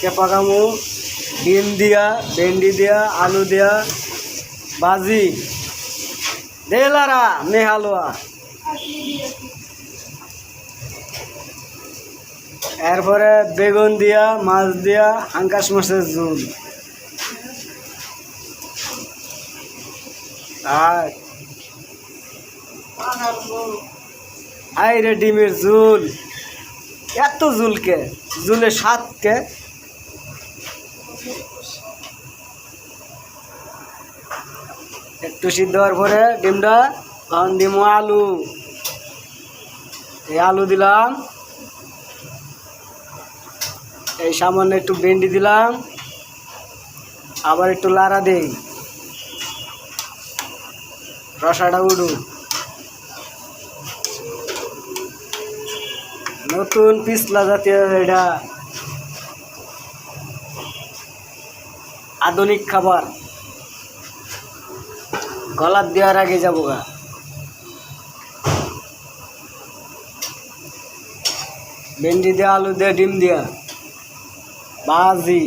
আজকে পাকামু ডিম দিয়া, ভেন্ডি দিয়া, আলু দিয়া ভাজি দেলারা মেহালুয়া। এরপরে বেগুন দিয়া, মাছ দিয়া, হাঙ্কাস মাছের ঝোল আর আইরে ডিমের ঝোল। এত ঝুলকে ঝুলের স্বাদকে একটু সিদ্ধ হওয়ার পরে ডিমটা তখন দিব আলু। এই আলু দিলাম, এই সামান্য একটু ভেন্ডি দিলাম, আবার একটু লাড়া দেই রসাটা উঠুক। নতুন পিছলা জাতীয় এটা আধুনিক খাবার, গলার দেওয়ার আগে যাবো গা। ভেন্ডি দিয়ে, আলু দিয়ে, ডিম দিয়া ভাজি।